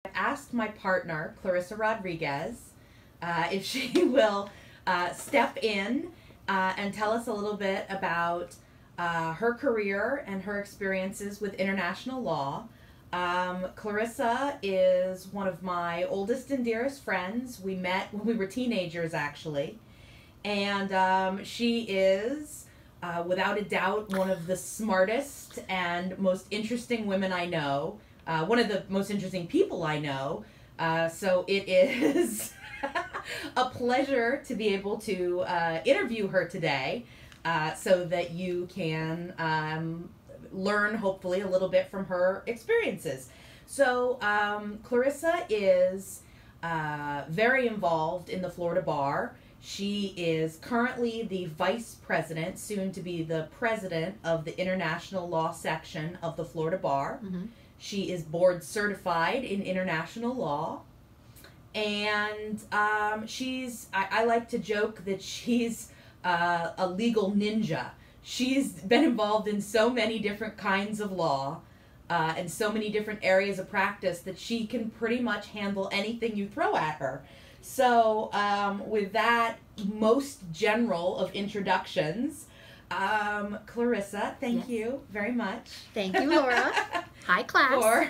I've asked my partner, Clarissa Rodriguez, if she will step in and tell us a little bit about her career and her experiences with international law. Clarissa is one of my oldest and dearest friends. We met when we were teenagers, actually. And she is, without a doubt, one of the smartest and most interesting women I know. One of the most interesting people I know. So it is a pleasure to be able to interview her today so that you can learn, hopefully, a little bit from her experiences. So Clarissa is very involved in the Florida Bar. She is currently the vice president, soon to be the president of the international law section of the Florida Bar. Mm-hmm. She is board certified in international law. And I like to joke that she's a legal ninja. She's been involved in so many different kinds of law and so many different areas of practice that she can pretty much handle anything you throw at her. So with that most general of introductions, Clarissa, thank you very much. Thank you, Laura. Hi, class.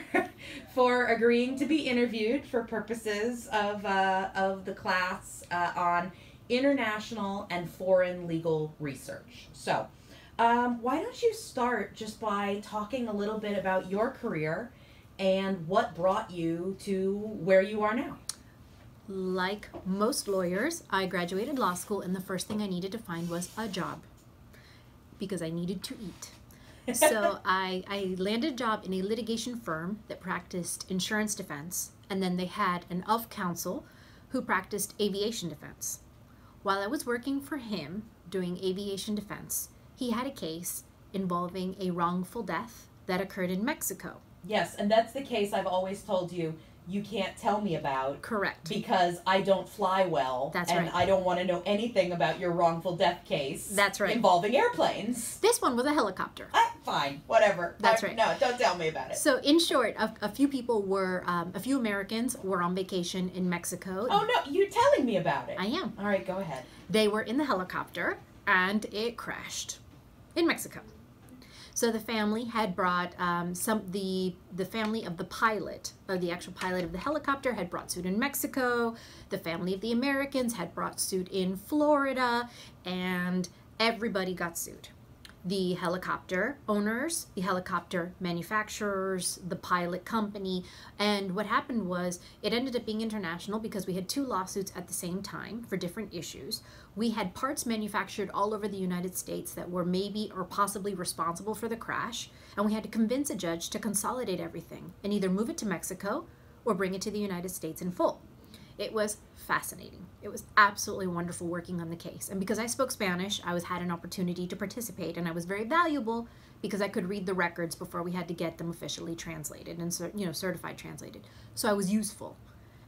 For agreeing to be interviewed for purposes of the class on international and foreign legal research. So why don't you start just by talking a little bit about your career and what brought you to where you are now? Like most lawyers, I graduated law school, and the first thing I needed to find was a job because I needed to eat. So I landed a job in a litigation firm that practiced insurance defense, and then they had an of counsel who practiced aviation defense. While I was working for him doing aviation defense, he had a case involving a wrongful death that occurred in Mexico. Yes, and that's the case I've always told you can't tell me about. Correct. Because I don't fly well. That's and right. I don't want to know anything about your wrongful death case. That's right. Involving airplanes. This one was a helicopter. Fine, whatever. That's right. No, don't tell me about it. So in short, a few people were, a few Americans were on vacation in Mexico. Oh no, you're telling me about it. I am. All right, go ahead. They were in the helicopter and it crashed in Mexico. So the family had brought the family of the pilot, or the actual pilot of the helicopter, had brought suit in Mexico. The family of the Americans had brought suit in Florida, and everybody got sued. The helicopter owners, the helicopter manufacturers, the pilot company, and what happened was it ended up being international because we had two lawsuits at the same time for different issues. We had parts manufactured all over the United States that were maybe or possibly responsible for the crash, and we had to convince a judge to consolidate everything and either move it to Mexico or bring it to the United States in full. It was fascinating. It was absolutely wonderful working on the case. And because I spoke Spanish, I had an opportunity to participate, and I was very valuable because I could read the records before we had to get them officially translated and certified translated. So I was useful.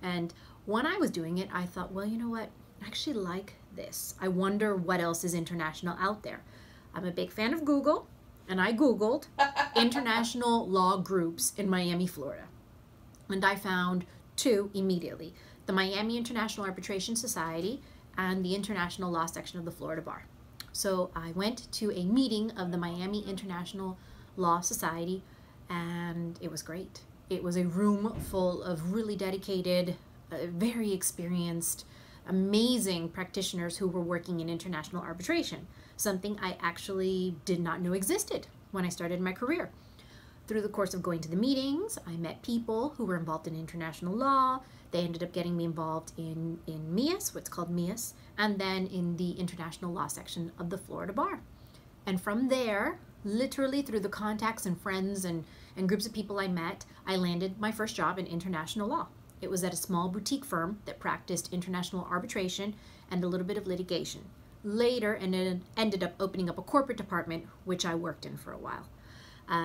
And when I was doing it, I thought, well, you know what? I actually like this. I wonder what else is international out there. I'm a big fan of Google, and I Googled international law groups in Miami, Florida. And I found two immediately: the Miami International Arbitration Society and the International Law Section of the Florida Bar. So I went to a meeting of the Miami International Law Society, and it was great. It was a room full of really dedicated, very experienced, amazing practitioners who were working in international arbitration, something I actually did not know existed when I started my career. Through the course of going to the meetings, I met people who were involved in international law. They ended up getting me involved in MIAS, what's called MIAS, and then in the International Law Section of the Florida Bar. And from there, literally through the contacts and friends and groups of people I met, I landed my first job in international law. It was at a small boutique firm that practiced international arbitration and a little bit of litigation. Later, and it ended up opening up a corporate department, which I worked in for a while.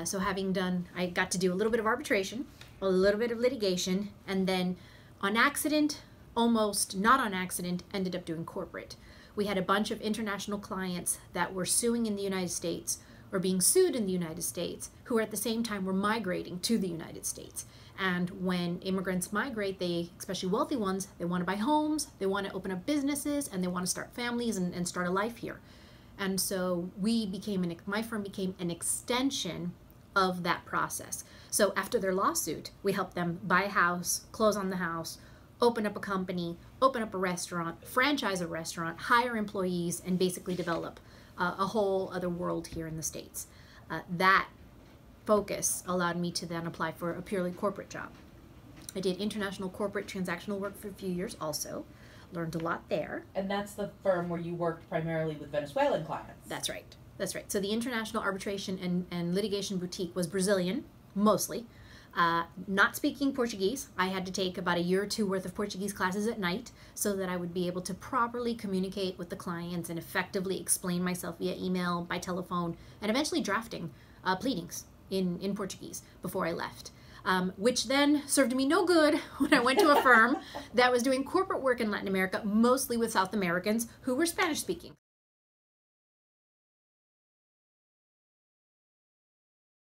So having done, I got to do a little bit of arbitration, a little bit of litigation, and then on accident, almost not on accident, ended up doing corporate. We had a bunch of international clients that were suing in the United States or being sued in the United States who at the same time were migrating to the United States. And when immigrants migrate, they, especially wealthy ones, they want to buy homes, they want to open up businesses, and they want to start families and start a life here. And so my firm became an extension of that process. So after their lawsuit, we helped them buy a house, close on the house, open up a company, open up a restaurant, franchise a restaurant, hire employees, and basically develop a whole other world here in the States. That focus allowed me to then apply for a purely corporate job. I did international corporate transactional work for a few years also. Learned a lot there. And that's the firm where you worked primarily with Venezuelan clients. That's right. That's right. So the International Arbitration and Litigation Boutique was Brazilian, mostly. Not speaking Portuguese. I had to take about a year or two worth of Portuguese classes at night so that I would be able to properly communicate with the clients and effectively explain myself via email, by telephone, and eventually drafting pleadings in Portuguese before I left. Which then served me no good when I went to a firm that was doing corporate work in Latin America, mostly with South Americans who were Spanish speaking.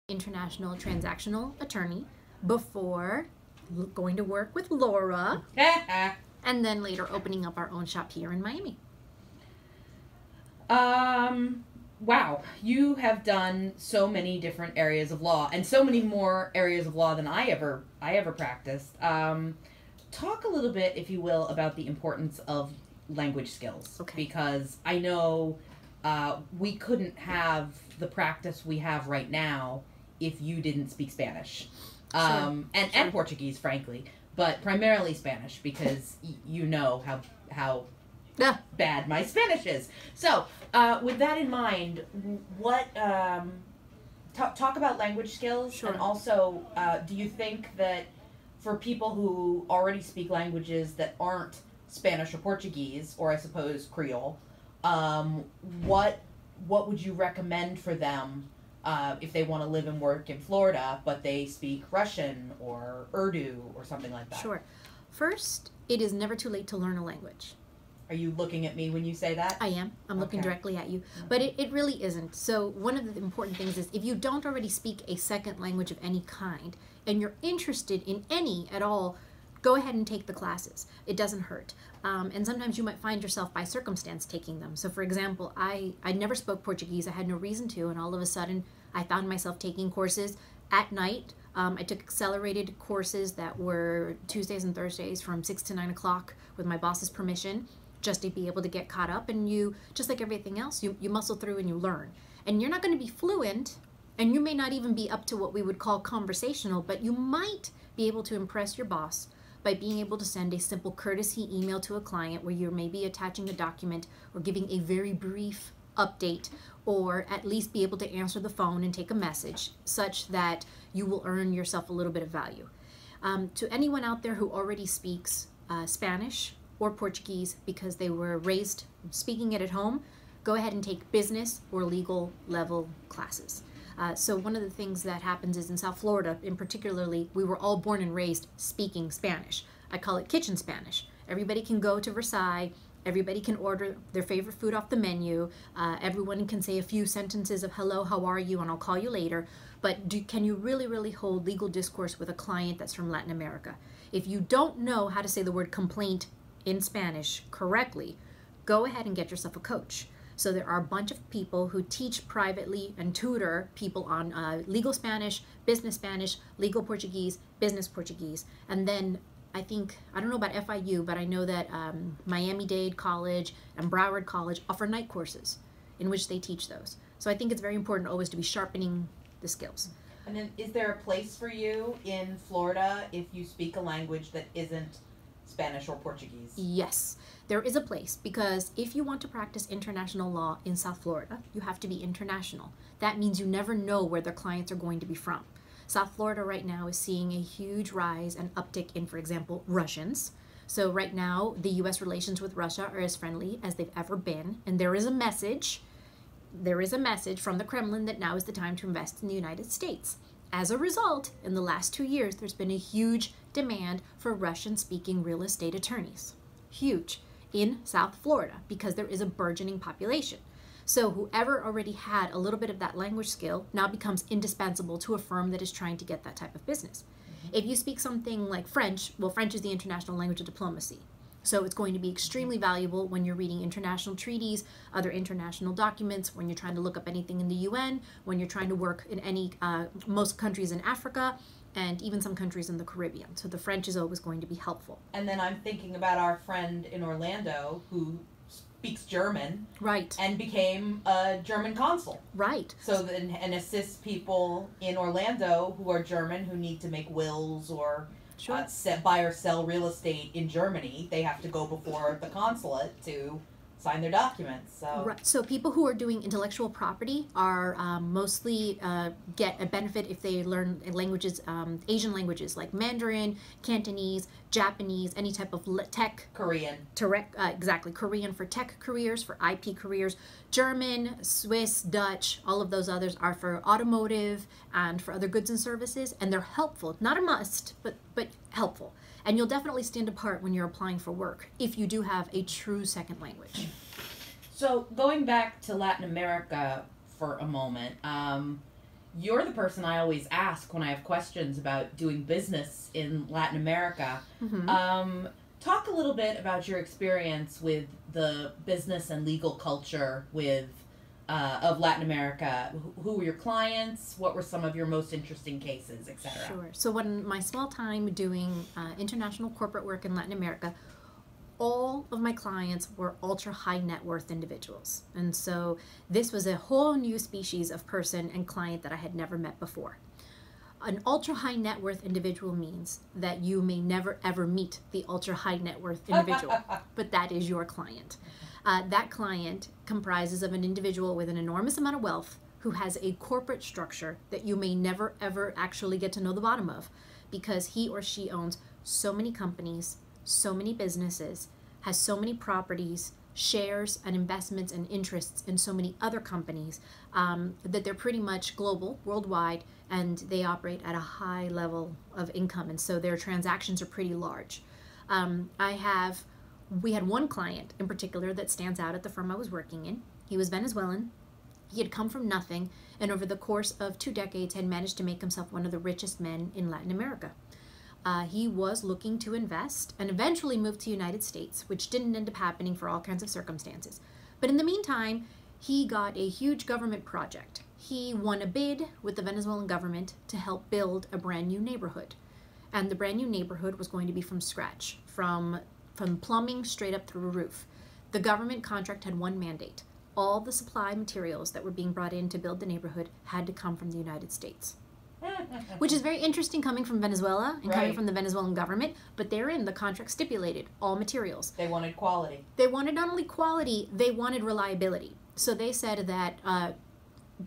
International transactional attorney before going to work with Laura and then later opening up our own shop here in Miami. Wow, you have done so many different areas of law and so many more areas of law than I ever practiced. Talk a little bit, if you will, about the importance of language skills. Okay. Because I know we couldn't have the practice we have right now if you didn't speak Spanish. And Portuguese, frankly, but primarily Spanish because you know how bad my Spanish is. So, with that in mind, what talk about language skills, Sure. and also, do you think that for people who already speak languages that aren't Spanish or Portuguese, or I suppose Creole, what would you recommend for them if they want to live and work in Florida, but they speak Russian or Urdu or something like that? Sure. First, it is never too late to learn a language. Are you looking at me when you say that? I am. I'm looking directly at you. But it really isn't. So one of the important things is if you don't already speak a second language of any kind and you're interested in any at all, go ahead and take the classes. It doesn't hurt. And sometimes you might find yourself by circumstance taking them. So for example, I never spoke Portuguese. I had no reason to. And all of a sudden, I found myself taking courses at night. I took accelerated courses that were Tuesdays and Thursdays from 6 to 9 o'clock with my boss's permission, just to be able to get caught up. And you, just like everything else, you muscle through and you learn. And you're not going to be fluent, and you may not even be up to what we would call conversational, but you might be able to impress your boss by being able to send a simple courtesy email to a client where you're maybe attaching a document or giving a very brief update, or at least be able to answer the phone and take a message such that you will earn yourself a little bit of value. To anyone out there who already speaks Spanish or Portuguese because they were raised speaking it at home, go ahead and take business or legal level classes. So one of the things that happens is in South Florida, in particularly, we were all born and raised speaking Spanish. I call it kitchen Spanish. Everybody can go to Versailles. Everybody can order their favorite food off the menu. Everyone can say a few sentences of hello, how are you, and I'll call you later. But can you really hold legal discourse with a client that's from Latin America? If you don't know how to say the word complaint in Spanish correctly, go ahead and get yourself a coach. So there are a bunch of people who teach privately and tutor people on legal Spanish, legal Portuguese, business Portuguese. And then I don't know about FIU, but I know that Miami-Dade College and Broward College offer night courses in which they teach those. So I think it's very important always to be sharpening the skills. And then is there a place for you in Florida if you speak a language that isn't Spanish or Portuguese? Yes, there is a place, because if you want to practice international law in South Florida, you have to be international. That means you never know where their clients are going to be from. South Florida right now is seeing a huge rise and uptick in, for example, Russians. So right now, the U.S. relations with Russia are as friendly as they've ever been, and there is a message from the Kremlin that now is the time to invest in the United States. As a result, in the last 2 years, there's been a huge demand for Russian-speaking real estate attorneys. Huge. In South Florida, because there is a burgeoning population. So whoever already had a little bit of that language skill now becomes indispensable to a firm that is trying to get that type of business. If you speak something like French, well, French is the international language of diplomacy. So it's going to be extremely valuable when you're reading international treaties, other international documents, when you're trying to look up anything in the UN, when you're trying to work in most countries in Africa, and even some countries in the Caribbean. So the French is always going to be helpful. And then I'm thinking about our friend in Orlando who speaks German. Right. And became a German consul. Right. So then, and assists people in Orlando who are German who need to make wills or Sure. Buy or sell real estate in Germany. They have to go before the consulate to sign their documents. So Right. So people who are doing intellectual property are mostly get a benefit if they learn languages, Asian languages like Mandarin, Cantonese, Japanese, any type of tech. Korean. Exactly. Korean for tech careers, for IP careers. German, Swiss, Dutch, all of those others are for automotive and for other goods and services. And they're helpful. Not a must, but helpful. And you'll definitely stand apart when you're applying for work if you do have a true second language. So going back to Latin America for a moment, you're the person I always ask when I have questions about doing business in Latin America. Mm-hmm. Talk a little bit about your experience with the business and legal culture of Latin America. Who were your clients? What were some of your most interesting cases, etc.? Sure. So when my small time doing international corporate work in Latin America, all of my clients were ultra high net worth individuals. And so this was a whole new species of person and client that I had never met before. An ultra high net worth individual means that you may never ever meet the ultra high net worth individual, but that is your client. That client comprises of an individual with an enormous amount of wealth who has a corporate structure that you may never ever actually get to know the bottom of, because he or she owns so many companies, so many businesses, has so many properties, shares and investments and interests in so many other companies that they're pretty much global, worldwide, and they operate at a high level of income, and so their transactions are pretty large. We had one client in particular that stands out at the firm I was working in. He was Venezuelan. He had come from nothing, and over the course of 2 decades had managed to make himself one of the richest men in Latin America. He was looking to invest and eventually moved to the United States, which didn't end up happening for all kinds of circumstances. But in the meantime, he got a huge government project. He won a bid with the Venezuelan government to help build a brand new neighborhood. And the brand new neighborhood was going to be from scratch, from plumbing straight up through a roof. The government contract had one mandate. All the supply materials that were being brought in to build the neighborhood had to come from the United States. Which is very interesting coming from Venezuela and coming from the Venezuelan government, but therein the contract stipulated all materials. They wanted quality. They wanted not only quality, they wanted reliability. So they said that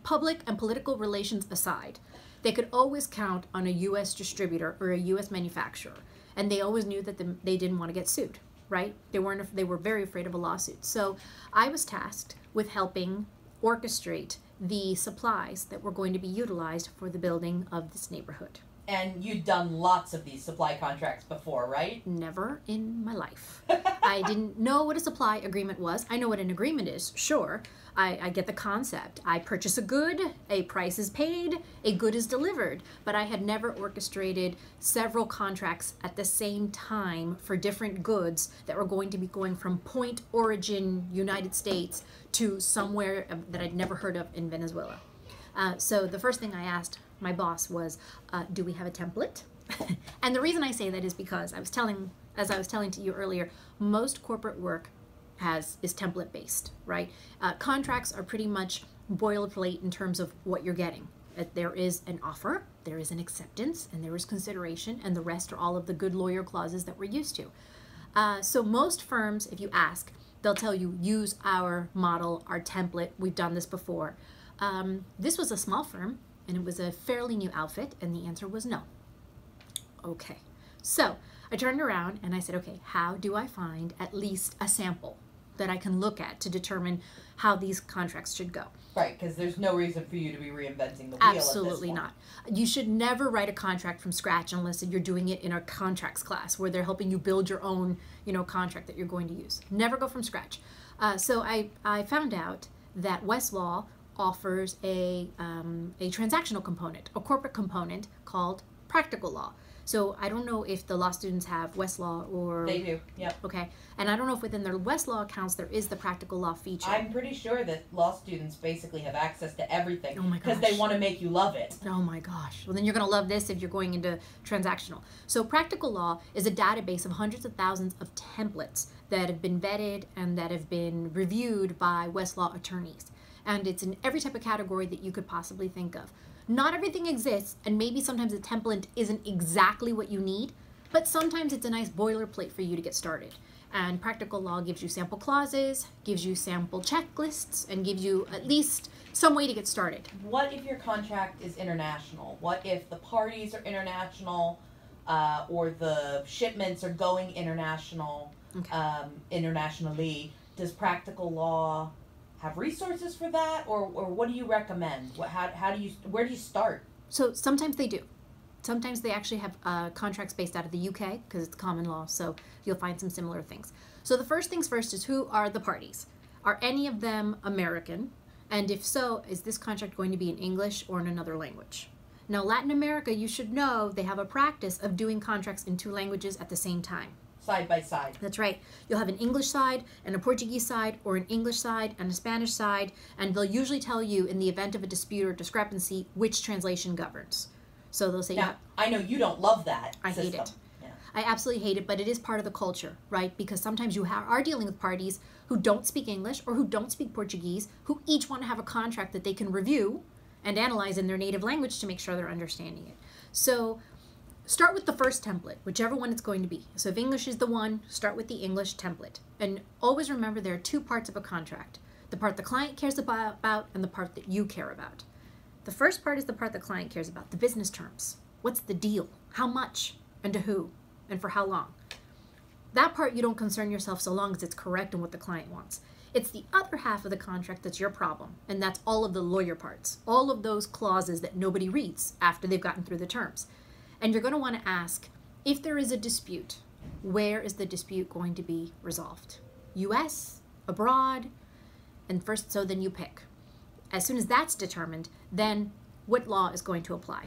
public and political relations aside, they could always count on a U.S. distributor or a U.S. manufacturer, and they always knew that they didn't want to get sued, right? They were very afraid of a lawsuit. So I was tasked with helping orchestrate the supplies that were going to be utilized for the building of this neighborhood. And you'd done lots of these supply contracts before, right? Never in my life. I didn't know what a supply agreement was. I know what an agreement is, sure. I get the concept. I purchase a good, a price is paid, a good is delivered. But I had never orchestrated several contracts at the same time for different goods that were going to be going from point origin United States to somewhere that I'd never heard of in Venezuela. So the first thing I asked my boss was, do we have a template? And the reason I say that is because as I was telling to you earlier, most corporate work is template based, right? Contracts are pretty much boilerplate in terms of what you're getting. There is an offer, there is an acceptance, and there is consideration, and the rest are all of the good lawyer clauses that we're used to. So most firms, if you ask, they'll tell you, use our model, our template, we've done this before. This was a small firm, and it was a fairly new outfit, and the answer was no. Okay, so I turned around and I said, okay, how do I find at least a sample that I can look at to determine how these contracts should go? Right, because there's no reason for you to be reinventing the wheel. Absolutely not. You should never write a contract from scratch unless you're doing it in a contracts class where they're helping you build your own, contract that you're going to use. Never go from scratch. So I found out that Westlaw offers a transactional component, a corporate component called practical law. So I don't know if the law students have Westlaw or... They do, yep. Okay. And I don't know if within their Westlaw accounts there is the practical law feature. I'm pretty sure that law students basically have access to everything. Oh my gosh. Because they want to make you love it. Oh my gosh. Well, then you're going to love this if you're going into transactional. So practical law is a database of hundreds of thousands of templates that have been vetted and that have been reviewed by Westlaw attorneys. And it's in every type of category that you could possibly think of. Not everything exists, and maybe sometimes the template isn't exactly what you need, but sometimes it's a nice boilerplate for you to get started. And practical law gives you sample clauses, gives you sample checklists, and gives you at least some way to get started. What if your contract is international? What if the parties are international, or the shipments are going international, Okay. Internationally? Does practical law have resources for that, or what do you recommend? Where do you start? So sometimes they do. Sometimes they actually have contracts based out of the UK because it's common law, so you'll find some similar things. So the first things first is, who are the parties? Are any of them American? And if so, is this contract going to be in English or in another language? Now, Latin America, you should know, they have a practice of doing contracts in two languages at the same time. Side by side. That's right. You'll have an English side and a Portuguese side, or an English side and a Spanish side, and they'll usually tell you in the event of a dispute or discrepancy which translation governs. So they'll say... Now, I know you don't love that I system. hate it. Yeah. I absolutely hate it, but it is part of the culture, right? Because sometimes you are dealing with parties who don't speak English or who don't speak Portuguese, who each want to have a contract that they can review and analyze in their native language to make sure they're understanding it. So start with the first template, whichever one it's going to be. So if English is the one, start with the English template. And always remember there are two parts of a contract. The part the client cares about and the part that you care about. The first part is the part the client cares about, the business terms. What's the deal? How much? And to who? And for how long? That part you don't concern yourself so long as it's correct and what the client wants. It's the other half of the contract that's your problem, and that's all of the lawyer parts, all of those clauses that nobody reads after they've gotten through the terms. And you're going to want to ask, if there is a dispute, where is the dispute going to be resolved? US? Abroad? And first, so then you pick. As soon as that's determined, then what law is going to apply?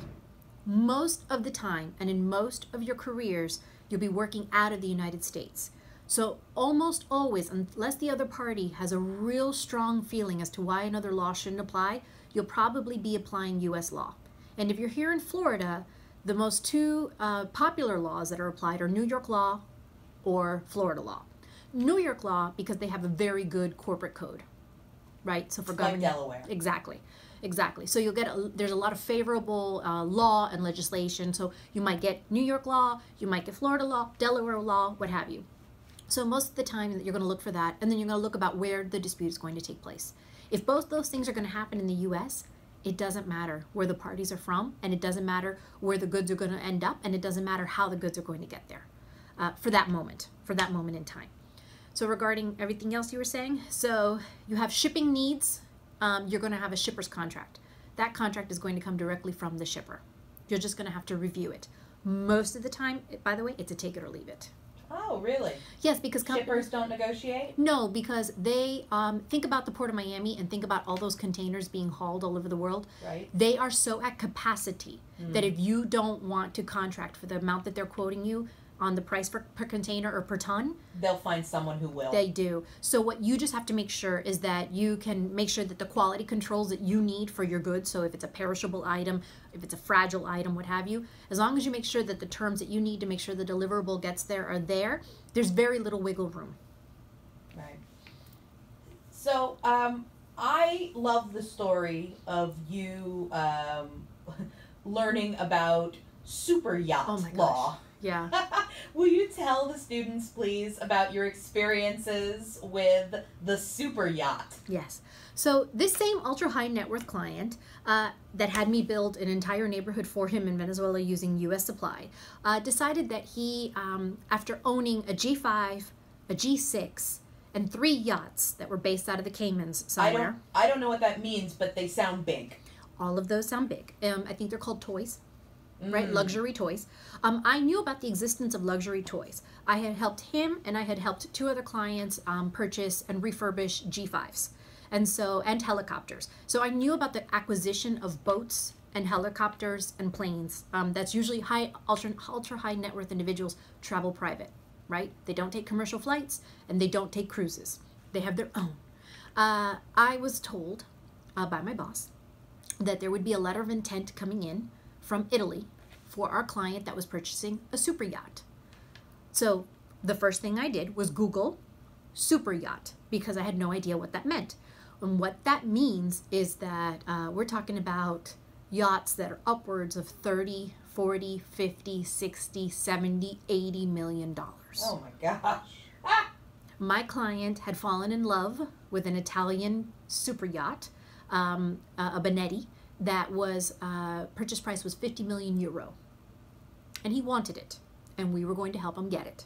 Most of the time, and in most of your careers, you'll be working out of the United States. So almost always, unless the other party has a real strong feeling as to why another law shouldn't apply, you'll probably be applying US law. And if you're here in Florida, the most two popular laws that are applied are New York law or Florida law. New York law, because they have a very good corporate code, right? So for Like Delaware. Exactly. Exactly. So you'll get, there's a lot of favorable law and legislation. So you might get New York law, you might get Florida law, Delaware law, what have you. So most of the time you're going to look for that, and then you're going to look about where the dispute is going to take place. If both those things are going to happen in the U.S., it doesn't matter where the parties are from, and it doesn't matter where the goods are going to end up, and it doesn't matter how the goods are going to get there for that moment in time. So regarding everything else you were saying, so you have shipping needs. You're going to have a shipper's contract. That contract is going to come directly from the shipper. You're just going to have to review it. Most of the time, by the way, it's a take it or leave it. Oh, really? Yes, because shippers don't negotiate? No, because they think about the Port of Miami and think about all those containers being hauled all over the world. Right. They are so at capacity that if you don't want to contract for the amount that they're quoting you on the price per container or per ton, they'll find someone who will. They do. So what you just have to make sure is that you can make sure that the quality controls that you need for your goods, so if it's a perishable item, if it's a fragile item, what have you, as long as you make sure that the terms that you need to make sure the deliverable gets there are there, there's very little wiggle room. Right. So I love the story of you learning about super yacht law. Yeah. Will you tell the students, please, about your experiences with the super yacht? Yes. So this same ultra-high net worth client that had me build an entire neighborhood for him in Venezuela using U.S. supply decided that he, after owning a G5, a G6, and 3 yachts that were based out of the Caymans somewhere. I don't know what that means, but they sound big. All of those sound big. I think they're called toys. Right, luxury toys. I knew about the existence of luxury toys. I had helped him and I had helped 2 other clients purchase and refurbish G5s. and helicopters. So I knew about the acquisition of boats and helicopters and planes. That's usually ultra high net worth individuals travel private, right? They don't take commercial flights and they don't take cruises. They have their own. I was told by my boss that there would be a letter of intent coming in from Italy for our client that was purchasing a super yacht. So the first thing I did was Google super yacht because I had no idea what that meant. And what that means is that we're talking about yachts that are upwards of 30, 40, 50, 60, 70, 80 million dollars. Oh my gosh. My client had fallen in love with an Italian super yacht, a Benetti, that was purchase price was 50 million euro. And he wanted it, and we were going to help him get it.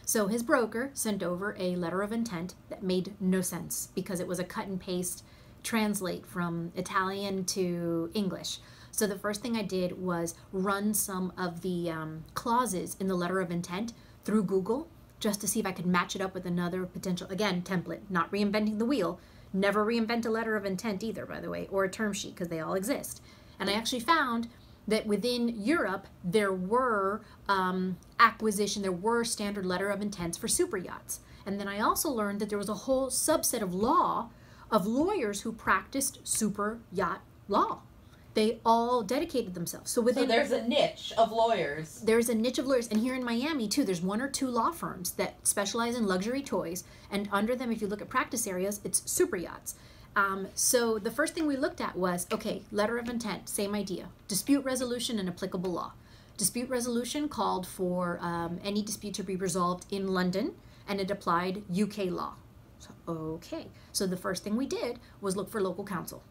So his broker sent over a letter of intent that made no sense because it was a cut and paste translate from Italian to English. So the first thing I did was run some of the clauses in the letter of intent through Google just to see if I could match it up with another potential, again, template, not reinventing the wheel. Never reinvent a letter of intent either, by the way, or a term sheet, because they all exist. And I actually found that within Europe, there were there were standard letter of intents for super yachts. And then I also learned that there was a whole subset of lawyers who practiced super yacht law. They all dedicated themselves. So there's a niche of lawyers. There's a niche of lawyers. And here in Miami, too, there's 1 or 2 law firms that specialize in luxury toys. And under them, if you look at practice areas, it's super yachts. So the first thing we looked at was, okay, letter of intent, same idea. Dispute resolution and applicable law. Dispute resolution called for any dispute to be resolved in London, and it applied UK law. So, okay. So the first thing we did was look for local counsel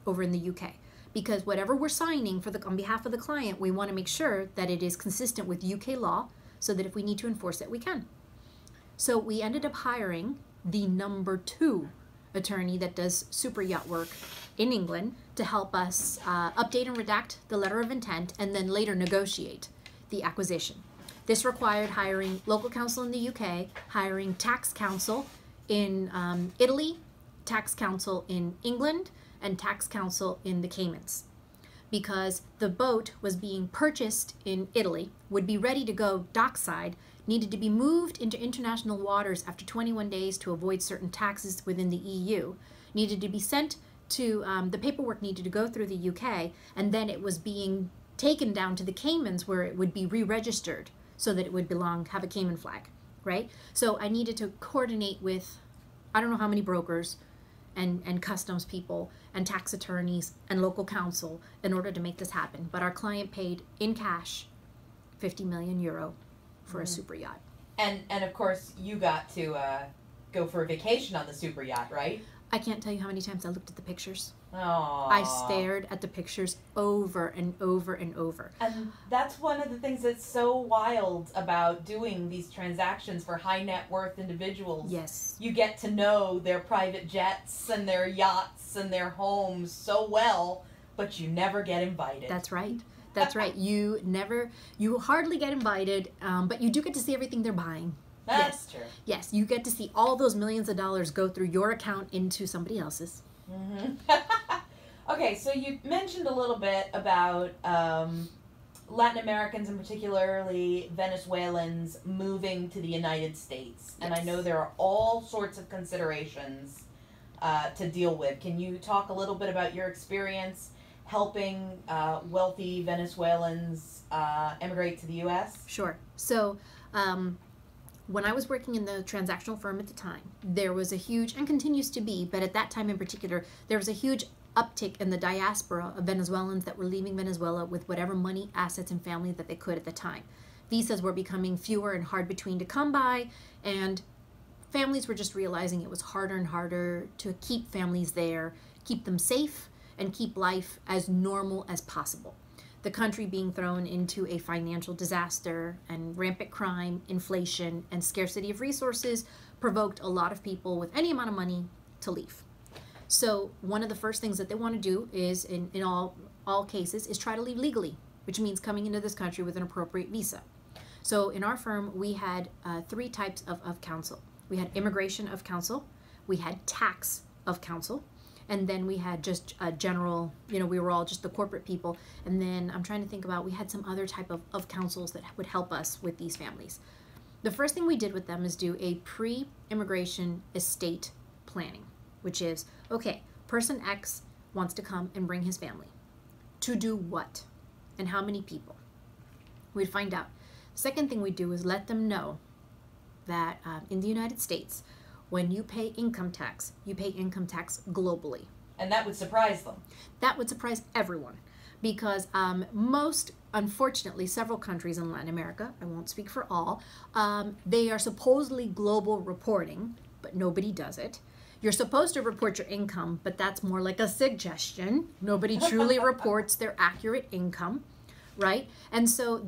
over in the UK. Because whatever we're signing on behalf of the client, we want to make sure that it is consistent with UK law so that if we need to enforce it, we can. So we ended up hiring the number 2 attorney that does super yacht work in England to help us update and redact the letter of intent and then later negotiate the acquisition. This required hiring local counsel in the UK, hiring tax counsel in Italy, tax counsel in England, and tax counsel in the Caymans, because the boat was being purchased in Italy, would be ready to go dockside, needed to be moved into international waters after 21 days to avoid certain taxes within the EU, needed to be sent to, the paperwork needed to go through the UK, and then it was being taken down to the Caymans where it would be re-registered so that it would have a Cayman flag, right? So I needed to coordinate with, I don't know how many brokers, and customs people and tax attorneys and local counsel in order to make this happen. But our client paid in cash 50 million euro for a super yacht. And of course you got to go for a vacation on the super yacht, right? I can't tell you how many times I looked at the pictures. Aww. I stared at the pictures over and over and over. And that's one of the things that's so wild about doing these transactions for high net worth individuals. Yes. You get to know their private jets and their yachts and their homes so well, but you never get invited. That's right. That's right. You hardly get invited, but you do get to see everything they're buying. That's true. Yes, you get to see all those millions of dollars go through your account into somebody else's. Mm-hmm. Okay, so you mentioned a little bit about Latin Americans and particularly Venezuelans moving to the United States. Yes. And I know there are all sorts of considerations to deal with. Can you talk a little bit about your experience helping wealthy Venezuelans emigrate to the U.S.? Sure. So when I was working in the transactional firm at the time, there was a huge, and continues to be, but at that time in particular, there was a huge uptick in the diaspora of Venezuelans that were leaving Venezuela with whatever money, assets, and family that they could at the time. Visas were becoming fewer and hard between to come by, and families were just realizing it was harder and harder to keep families there, keep them safe, and keep life as normal as possible. The country being thrown into a financial disaster and rampant crime, inflation, and scarcity of resources provoked a lot of people with any amount of money to leave. So one of the first things that they want to do is, in all cases, is try to leave legally, which means coming into this country with an appropriate visa. So in our firm, we had 3 types of counsel. We had immigration of counsel, we had tax of counsel. And then we had just a general, we were all just the corporate people. And then I'm trying to think about, we had some other type of counsels that would help us with these families. The first thing we did with them is do a pre-immigration estate planning, which is, okay, person X wants to come and bring his family. To do what? And how many people? We'd find out. The second thing we do is let them know that in the United States, when you pay income tax, you pay income tax globally. And that would surprise them. That would surprise everyone because unfortunately, several countries in Latin America, I won't speak for all, they are supposedly global reporting, but nobody does it. You're supposed to report your income, but that's more like a suggestion. Nobody truly reports their accurate income, right? And so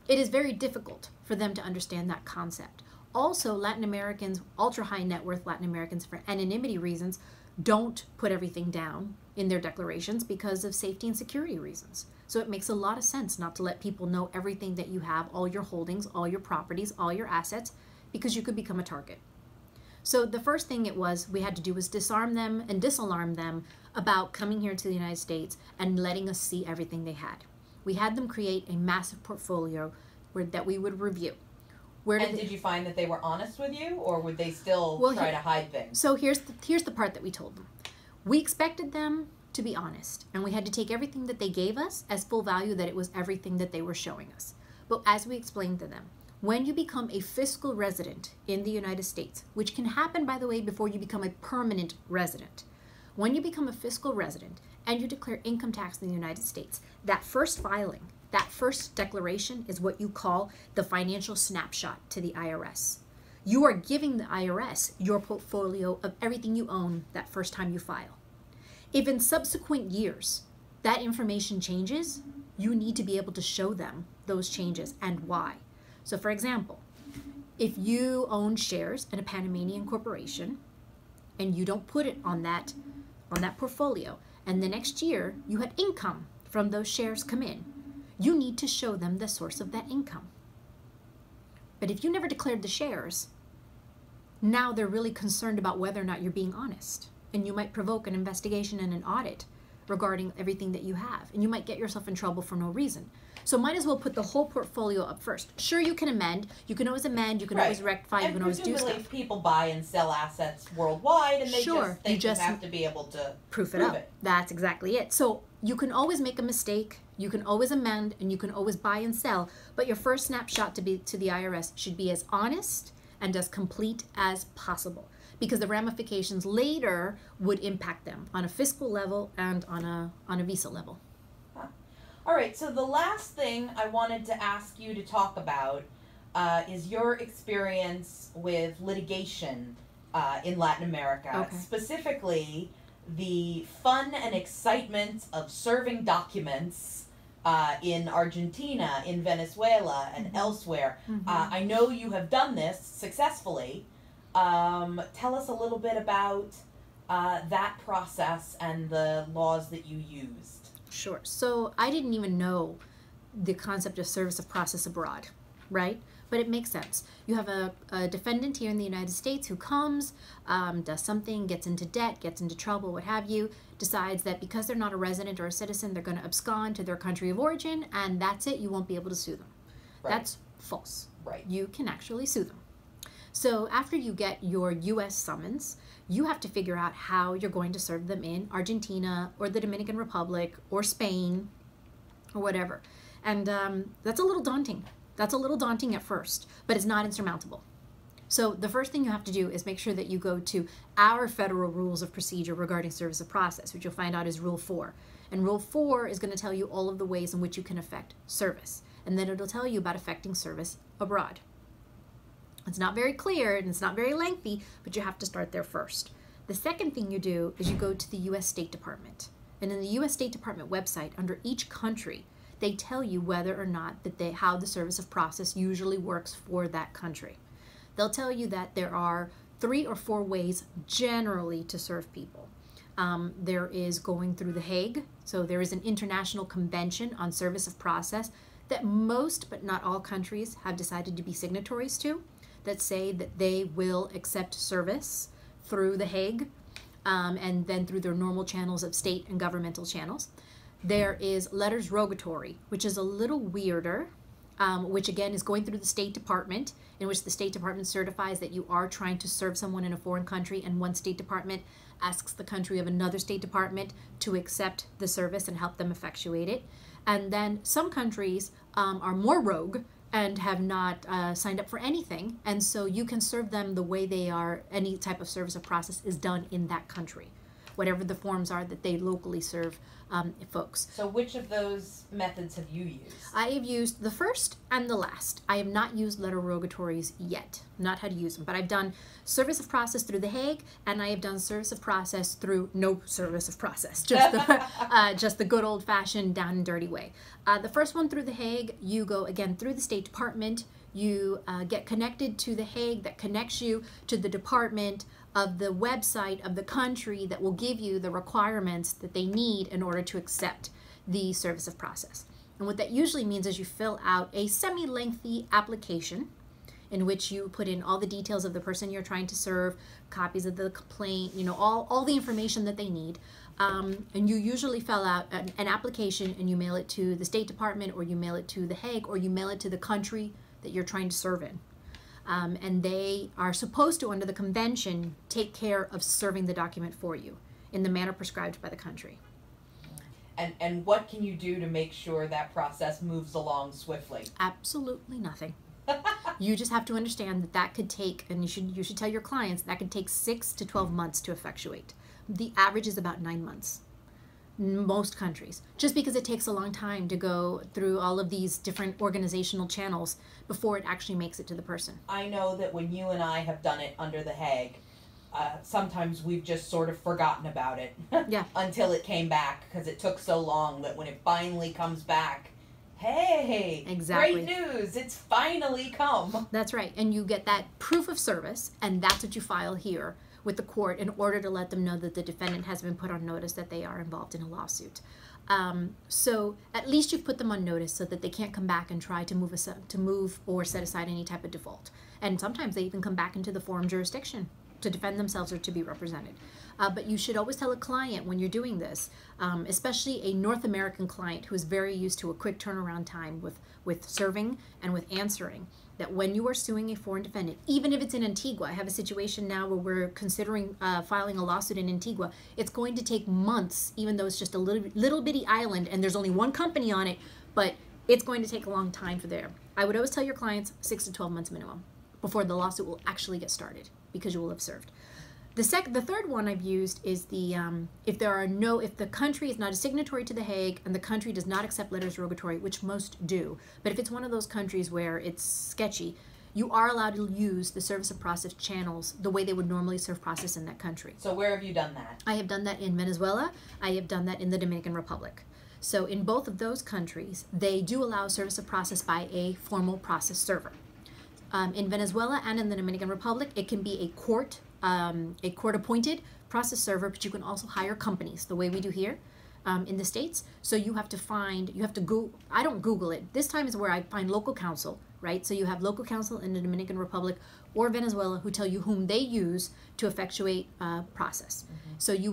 it is very difficult for them to understand that concept. Also, Latin Americans, ultra high net worth Latin Americans, for anonymity reasons, don't put everything down in their declarations because of safety and security reasons. So it makes a lot of sense not to let people know everything that you have, all your holdings, all your properties, all your assets, because you could become a target. So the first thing we had to do was disarm them and disalarm them about coming here to the United States and letting us see everything they had. We had them create a massive portfolio that we would review. Did you find that they were honest with you, or would they still try to hide things? So here's the part that we told them. We expected them to be honest, and we had to take everything that they gave us as full value, that it was everything that they were showing us. But as we explained to them, when you become a fiscal resident in the United States, which can happen, by the way, before you become a permanent resident, when you become a fiscal resident and you declare income tax in the United States, that first filing, that first declaration is what you call the financial snapshot to the IRS. You are giving the IRS your portfolio of everything you own that first time you file. If in subsequent years that information changes, you need to be able to show them those changes and why. So for example, if you own shares in a Panamanian corporation and you don't put it on that portfolio, and the next year you had income from those shares come in, you need to show them the source of that income. But if you never declared the shares, now they're really concerned about whether or not you're being honest. And you might provoke an investigation and an audit regarding everything that you have. And you might get yourself in trouble for no reason. So might as well put the whole portfolio up first. Sure, you can amend. You can always amend. You can always rectify. You can always do stuff. And people buy and sell assets worldwide, and they just have to be able to prove it. That's exactly it. So you can always make a mistake. You can always amend, and you can always buy and sell. But your first snapshot to the IRS should be as honest and as complete as possible, because the ramifications later would impact them on a fiscal level and on a visa level. All right, so the last thing I wanted to ask you to talk about is your experience with litigation in Latin America, okay. Specifically the fun and excitement of serving documents in Argentina, in Venezuela, and elsewhere. I know you have done this successfully. Tell us a little bit about that process and the laws that you used. Sure. So I didn't even know the concept of service of process abroad, right? But it makes sense. You have a defendant here in the United States who comes, does something, gets into debt, gets into trouble, what have you, decides that because they're not a resident or a citizen, they're going to abscond to their country of origin, and that's it. You won't be able to sue them. Right. That's false. Right. You can actually sue them. So after you get your U.S. summons, you have to figure out how you're going to serve them in Argentina or the Dominican Republic or Spain or whatever. And that's a little daunting. That's a little daunting at first, but it's not insurmountable. So the first thing you have to do is make sure that you go to our federal rules of procedure regarding service of process, which you'll find out is Rule 4. And Rule 4 is going to tell you all of the ways in which you can affect service. And then it'll tell you about affecting service abroad. It's not very clear and it's not very lengthy, but you have to start there first. The second thing you do is you go to the U.S. State Department. And in the U.S. State Department website, under each country, they tell you whether or not how the service of process usually works for that country. They'll tell you that there are 3 or 4 ways generally to serve people. There is going through The Hague. So there is an international convention on service of process that most, but not all countries have decided to be signatories to, that say that they will accept service through The Hague. and then through their normal channels of state and governmental channels. There is letters rogatory, which is a little weirder, which again is going through the State Department, in which the State Department certifies that you are trying to serve someone in a foreign country, and one State Department asks the country of another State Department to accept the service and help them effectuate it. And then some countries are more rogue and have not signed up for anything, and so you can serve them the way they are. Any type of service or process is done in that country, whatever the forms are that they locally serve folks. So which of those methods have you used? I have used the first and the last. I have not used letter rogatories yet, not how to use them, but I've done service of process through The Hague, and I have done service of process through no service of process, just the, just the good old-fashioned down and dirty way. The first one through The Hague, you go again through the State Department. You get connected to The Hague, that connects you to the department of the website of the country that will give you the requirements that they need in order to accept the service of process. And what that usually means is you fill out a semi-lengthy application in which you put in all the details of the person you're trying to serve, copies of the complaint, you know, all the information that they need. And you usually fill out an application and you mail it to the State Department, or you mail it to The Hague, or you mail it to the country that you're trying to serve in. And they are supposed to, under the convention, take care of serving the document for you in the manner prescribed by the country. And what can you do to make sure that process moves along swiftly? Absolutely nothing. You just have to understand that that could take, and you should tell your clients, that could take 6 to 12 months to effectuate. The average is about 9 months. Most countries, just because it takes a long time to go through all of these different organizational channels before it actually makes it to the person. I know that when you and I have done it under The Hague, sometimes we've just sort of forgotten about it. Yeah. Until it came back, because it took so long that when it finally comes back, hey, exactly. Great news, it's finally come. That's right, and you get that proof of service, and that's what you file here with the court in order to let them know that the defendant has been put on notice that they are involved in a lawsuit. So at least you've put them on notice so that they can't come back and try to move or set aside any type of default. And sometimes they even come back into the forum jurisdiction to defend themselves or to be represented. But you should always tell a client when you're doing this, especially a North American client who is very used to a quick turnaround time with serving and with answering, that when you are suing a foreign defendant, even if it's in Antigua, I have a situation now where we're considering filing a lawsuit in Antigua. It's going to take months, even though it's just a little bitty island and there's only one company on it, but it's going to take a long time for there. I would always tell your clients 6 to 12 months minimum before the lawsuit will actually get started, because you will have served. The third one I've used is the if the country is not a signatory to The Hague and the country does not accept letters rogatory, which most do, but if it's one of those countries where it's sketchy, you are allowed to use the service of process channels the way they would normally serve process in that country. So where have you done that? I have done that in Venezuela. I have done that in the Dominican Republic. So in both of those countries, they do allow service of process by a formal process server. In Venezuela and in the Dominican Republic, it can be a court-appointed process server, but you can also hire companies, the way we do here in the States. So you have to go, I don't Google it. This time is where I find local counsel, right? So you have local counsel in the Dominican Republic or Venezuela who tell you whom they use to effectuate process. Mm-hmm. So you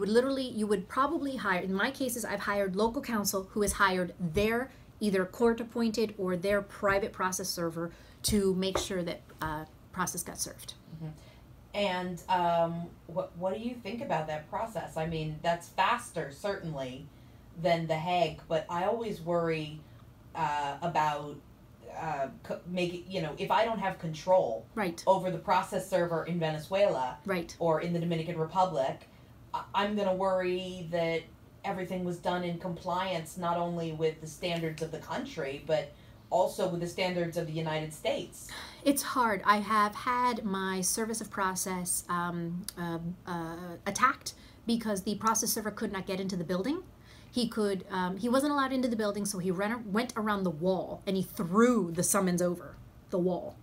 would probably hire, in my cases, I've hired local counsel who has hired their either court-appointed or their private process server to make sure that process got served. Mm-hmm. And what do you think about that process? I mean, that's faster, certainly, than The Hague, but I always worry about if I don't have control right. over the process server in Venezuela right. or in the Dominican Republic, I'm going to worry that everything was done in compliance not only with the standards of the country, but also with the standards of the United States. It's hard. I have had my service of process attacked because the process server could not get into the building. He wasn't allowed into the building, so he went around the wall and he threw the summons over the wall.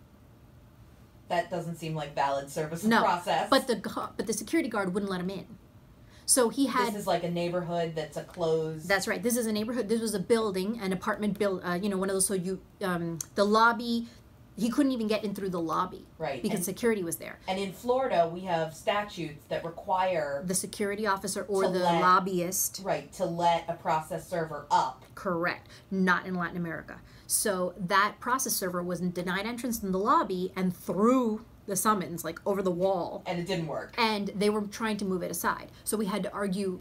That doesn't seem like valid service of process. But the security guard wouldn't let him in. So he had. This is like a neighborhood that's a closed. That's right. This is a neighborhood. This was a building, an apartment one of those. So the lobby. He couldn't even get in through the lobby. Right. Because security was there. And in Florida, we have statutes that require the security officer or the lobbyist. Right, to let a process server up. Correct. Not in Latin America. So that process server was denied entrance in the lobby and threw the summons like over the wall. And it didn't work. And they were trying to move it aside. So we had to argue.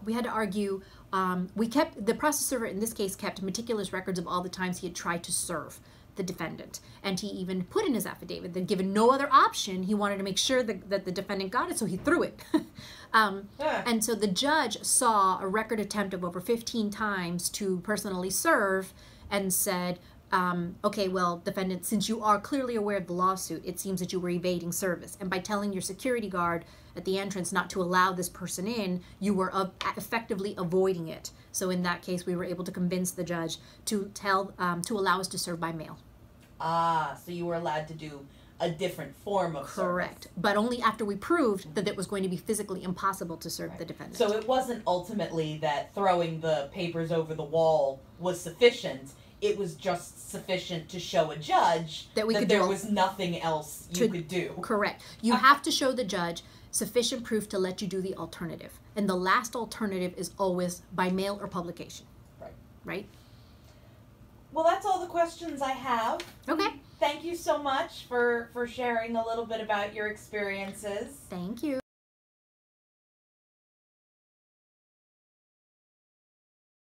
The process server in this case kept meticulous records of all the times he had tried to serve the defendant. And he even put in his affidavit that given no other option, he wanted to make sure that the defendant got it, so he threw it. And so the judge saw a record attempt of over 15 times to personally serve and said, okay, well, defendant, since you are clearly aware of the lawsuit, it seems that you were evading service. And by telling your security guard at the entrance not to allow this person in, you were effectively avoiding it. So in that case, we were able to convince the judge to allow us to serve by mail. Ah, so you were allowed to do a different form of service. Correct. But only after we proved that it was going to be physically impossible to serve the defendant. So it wasn't ultimately that throwing the papers over the wall was sufficient. It was just sufficient to show a judge that there was nothing else you could do. Correct. You have to show the judge sufficient proof to let you do the alternative. And the last alternative is always by mail or publication. Right. Right? Well, that's all the questions I have. Okay. Thank you so much for sharing a little bit about your experiences. Thank you.